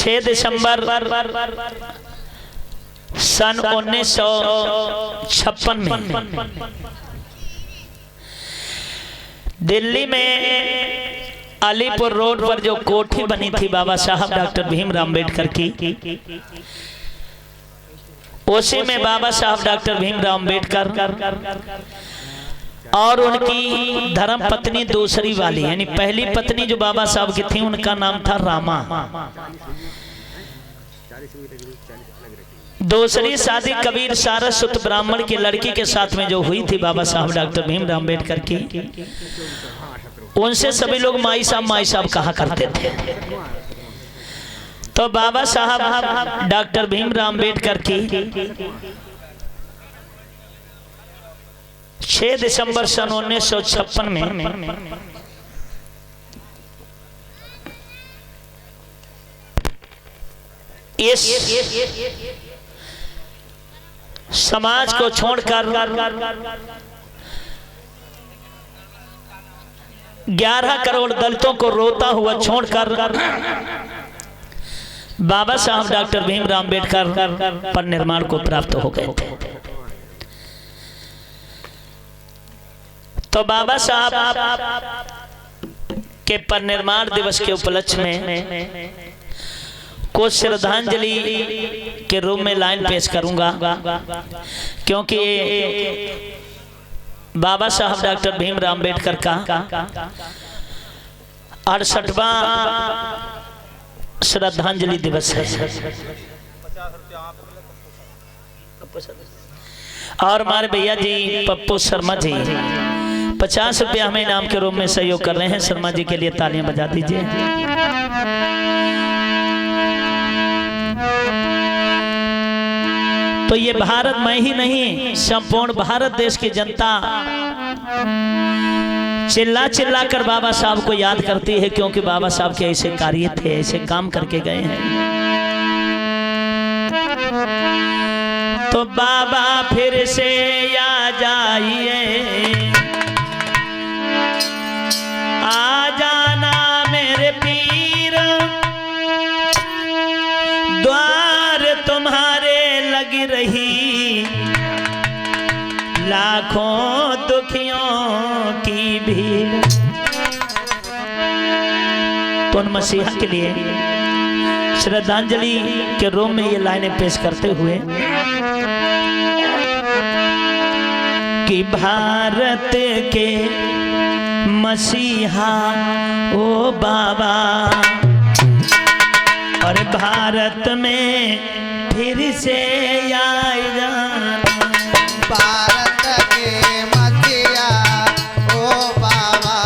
6 दिसंबर सन 1956 में दिल्ली में अलीपुर रोड पर जो कोठी बनी थी बाबा साहब डॉक्टर भीमराव अम्बेडकर की, उसी में बाबा साहब डॉक्टर भीमराव अम्बेडकर और उनकी धर्म पत्नी दूसरी वाली, यानी पहली पत्नी जो बाबा साहब की थी उनका नाम था रामा, दूसरी शादी कबीर सारस्वत ब्राह्मण की लड़की के साथ में जो हुई थी बाबा साहब डॉक्टर भीमराव अम्बेडकर की, उनसे सभी लोग माई साहब कहा करते थे। तो बाबा साहब डॉक्टर भीमराव अम्बेडकर की 6 दिसंबर सन 1956 में इस समाज को छोड़कर 11 करोड़ दलितों को रोता हुआ छोड़कर बाबा साहब डॉक्टर भीमराव अम्बेडकर पर निर्माण को प्राप्त हो गए थे। तो बाबा साहब के परिनिर्माण दिवस के उपलक्ष्य में कुछ श्रद्धांजलि के रूप में लाइन पेश करूंगा, क्योंकि बाबा साहब डॉक्टर भीमराव अम्बेडकर का 68वां श्रद्धांजलि दिवस है। और हमारे भैया जी पप्पू शर्मा जी 50 रुपया हमें इनाम के रूप में सहयोग कर रहे हैं। शर्मा जी के लिए तालियां बजा दीजिए। तो ये भारत में ही नहीं, संपूर्ण भारत देश की जनता चिल्ला चिल्ला कर बाबा साहब को याद करती है, क्योंकि बाबा साहब के ऐसे कार्य थे, ऐसे काम करके गए हैं। तो बाबा फिर से आ जाइए, आ जाना मेरे पीर, द्वार तुम्हारे लग रही, लाखों दुखियों की भीड़। तो उन मसीहा के लिए श्रद्धांजलि के रूप में ये लाइनें पेश करते हुए कि भारत के मसीहा ओ बाबा, और भारत में फिर से आए जाना, भारत के मसीहा ओ बाबा,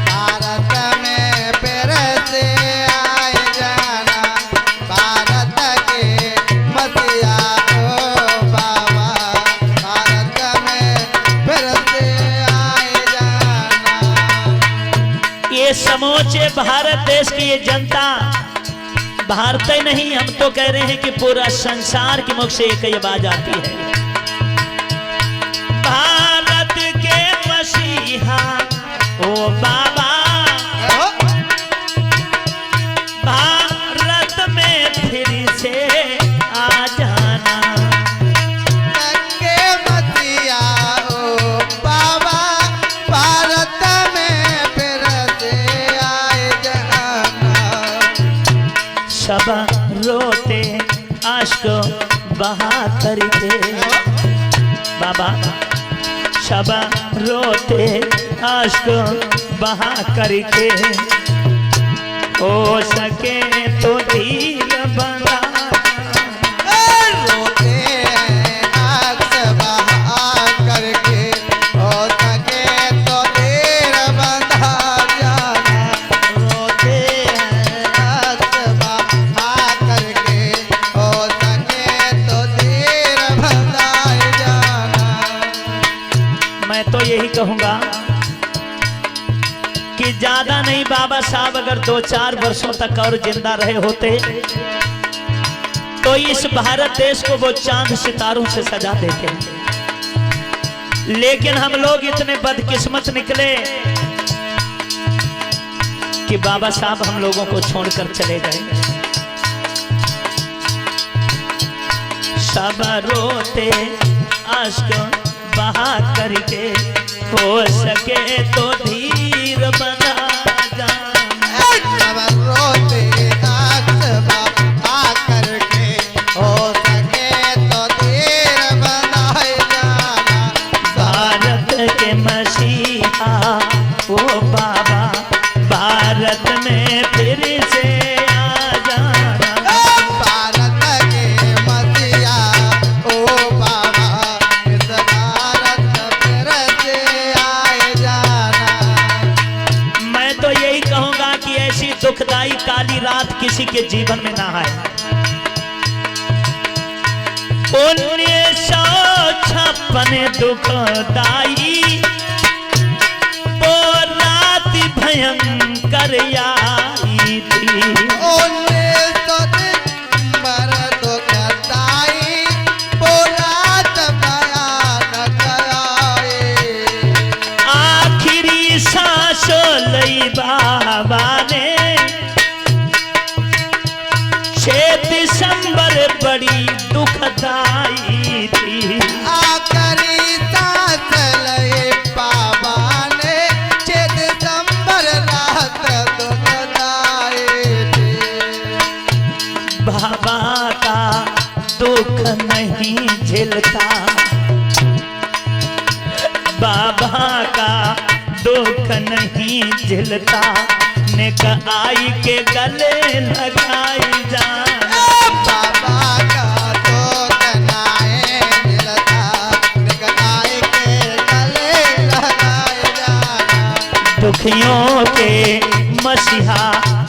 भारत में फिर से आए जाना, भारत के मसीहा ओ बाबा, भारत में फिर से आए जाना। ये समूचे भारत देश की ये जनता, भारत ही नहीं, हम तो कह रहे हैं कि पूरा संसार के मुख से एक ही आवाज आती है, भारत के मसीहा ओ बाबा, भारत में फिर से आ जाना, के मसीहा ओ बाबा, भारत में फिर से आए जाना। सब रोते आश्क बहा करके बाबा, सब रोते आश्क बहा करके, हो सके तो धीर बना, रोते हैं आँख बहा करके, हो सके तो देर बंधा जाना, रोते हैं आँख बहा करके, हो सके तो देर बंधा जाना। मैं तो यही कहूंगा कि ज्यादा नहीं, बाबा साहब अगर 2-4 वर्षों तक और जिंदा रहे होते तो इस भारत देश को वो चांद सितारों से सजा देते, लेकिन हम लोग इतने बदकिस्मत निकले कि बाबा साहब हम लोगों को छोड़कर चले गए। सब रोते अश्क बहा करके, हो सके तो धीर बना जाना। सब रोते अक्स बहा करके, हो सके तो धीर बनाए जाना। भारत के मसीहा ओ बाबा, भारत में फिर से आ जाना। भारत के मसीहा ओ बाबा, इस भारत फिर से आए जाना। मैं तो यही कहूंगा कि ऐसी दुखदाई काली रात किसी के जीवन में ना आए। 1956 दुखदाई वो रात भयंकर आई थी। 1900 दिसंबर दुखदाई वो रात भयानक आई। आखिरी सांस लई बाबा ने, 6 दिसंबर बड़ी दुखदाई थी। आखिरी सांस लए बाबा ने, 6 दिसंबर रात दुखदाई थी। बाबा का दुख नहीं झेलता, बाबा का दुख नहीं झेलता, नेक आई के गले लगाई जाना। बाबा का दुख नाए झेलता, निकनाए के गले लगाए जाना। दुखियों के मसीहा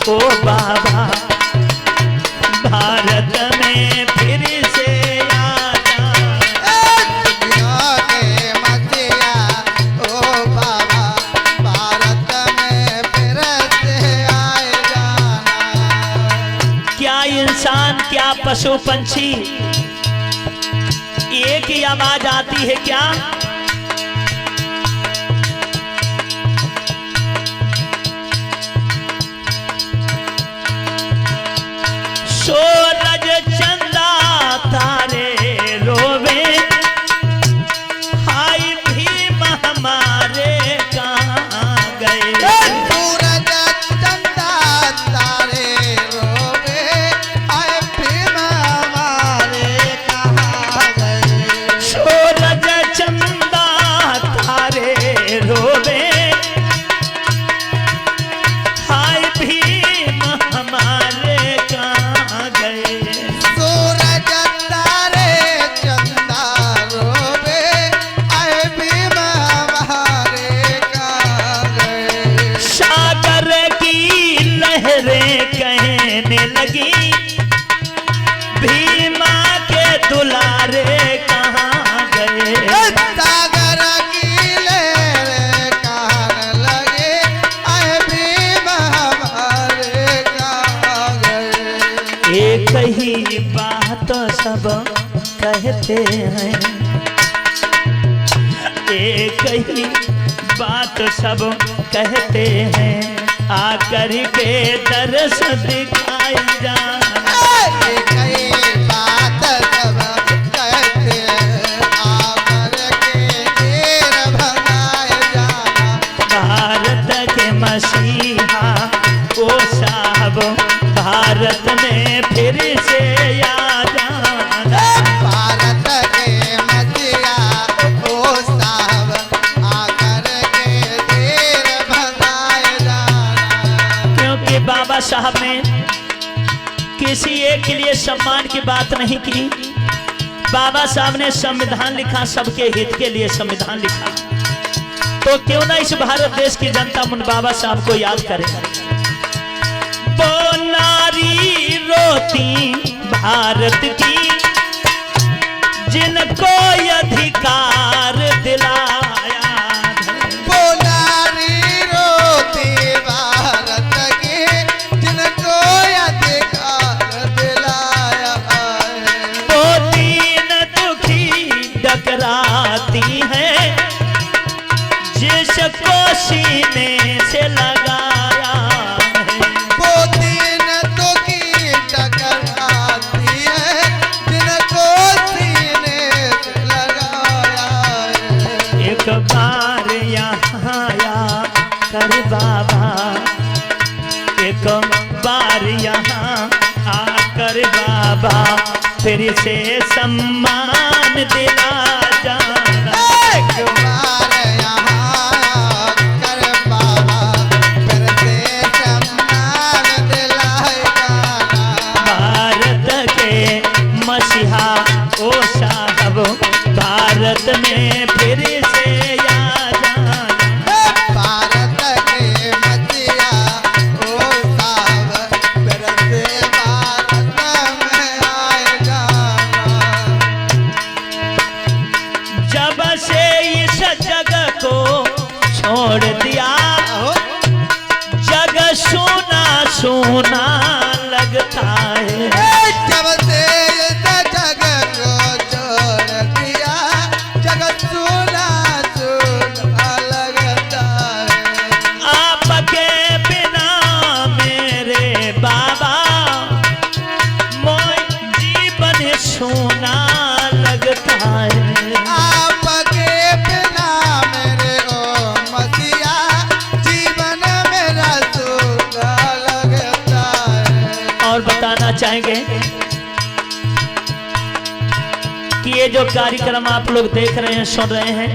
ओ बाबा, भारत में फिर से आ जाना। दुनिया के मसीहा ओ बाबा, भारत में फिर से आए जाना। क्या इंसान, क्या पशु पंछी एक ही आवाज आती है क्या? सूरज चंदा तारे रोवे, हाय भीम हमारे कहाँ गए। सूरज चंदा तारे रोवे, आए भीम हमारे कहाँ गए। सूरज चंदा तारे रोवे, हाय भीम हमारे कहाँ गए। सूरज तारे चंदा रोवे, आए भीम हमारे कहाँ गए। सागर की लहरें कहने लगी, भीमा के दुलारे कहाँ गए। सागर की लहरें कहने लगे, आए भीम हमारे कहाँ गए। एक ही बात सब कहते हैं, एक ही बात सब कहते हैं, आकर के दर्श दिखाई जाना। एक ही बात सब कहते हैं, आकर के देर भगाए जाना। भारत के मसीहा ओ साहब, भारत में फिर से आ जाना। भारत के मसीहा ओ साहब, आकर के देर भगाए जाना। क्योंकि बाबा साहब ने किसी एक के लिए सम्मान की बात नहीं की। बाबा साहब ने संविधान लिखा, सबके हित के लिए संविधान लिखा। तो क्यों ना इस भारत देश की जनता मुन बाबा साहब को याद करे। वो नारी रोती भारत की, जिनको अधिकार दिलाया है। वो नारी रोती भारत की, जिनको अधिकार दिलाया है। वो दीन दुखी डकराती है, जिसको सीने से लगाया है। वो दीन दुखी टकराती है, जिनको एक बार यहाँ आकर बाबा फिर से सम्मान दिला जाना। एक बार यहाँ कर बाबा फिर से सम्मान दिलाए जाना। भारत के मसीहा ओ साहब भारत में फिर से आ जाना। भारत के मसीहा ओ साहब फिर से भारत में आए जाना। जब से इस जग को छोड़ दिया जग सोना सोना लगता है। जब से इस जग को छोड़ दिया जगत सोना सोना लगता है। आपके बिना मेरे बाबा मोय जीवन सोना लगता है। आपके बिना मेरे ओ मसीहा जीवन मेरा सोना लगता है। और बताना चाहेंगे कि ये जो कार्यक्रम आप लोग देख रहे हैं सुन रहे हैं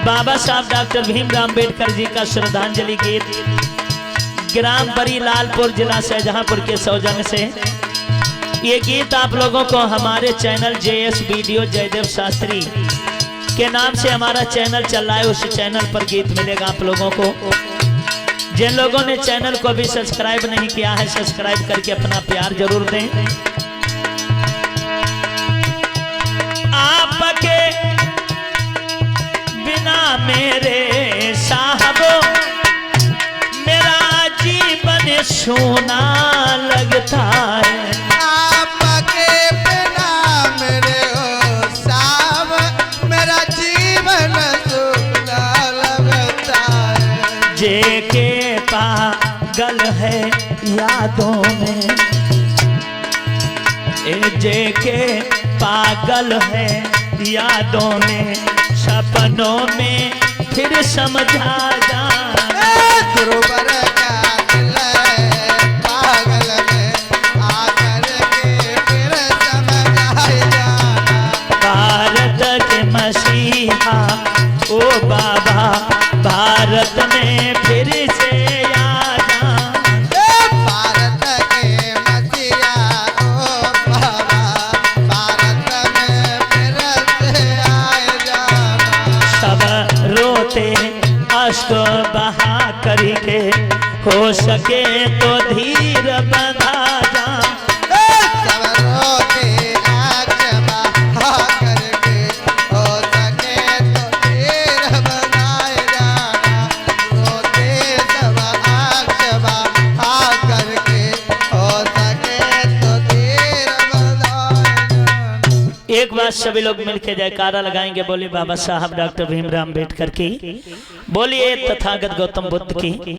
बाबा साहब डॉक्टर भीमराव अम्बेडकर जी का श्रद्धांजलि गीत ग्राम बरी लालपुर जिला शाहजहांपुर के सौजन्य से ये गीत आप लोगों को हमारे channel JS video Jaidev Shastri के नाम से हमारा चैनल चल रहा है। उस चैनल पर गीत मिलेगा आप लोगों को। जिन लोगों ने चैनल को अभी सब्सक्राइब नहीं किया है सब्सक्राइब करके अपना प्यार जरूर दें। आपके बिना मेरे साहब मेरा जीवन सोना लगता है। आपके बिना मेरे ओ साहब मेरा जीवन सोना लगता है। जे के पागल है यादों में जे के पागल है यादों में सपनों में फिर समझा जाना। गुरुवर का दिल है पागल में आकर के फिर समझाए जाना। भारत के मसीहा ओ बाबा भारत में फिर से आ जाना। भारत के मसीहा ओ बाबा भारत में फिर से आए जाना। सब रोते अश्क बहा करके हो सके तो धीर बंधा जा। सब रोते आँख बहा करके हो सके तो देर बनाए जाना। रोते सब आँख बहा करके हो सके तो देर बनाए जाना। एक बार सभी लोग मिलकर जयकारा लगाएंगे। बोलिए बाबा साहब डॉक्टर भीमराव अम्बेडकर की, बोलिए तथागत गौतम बुद्ध की।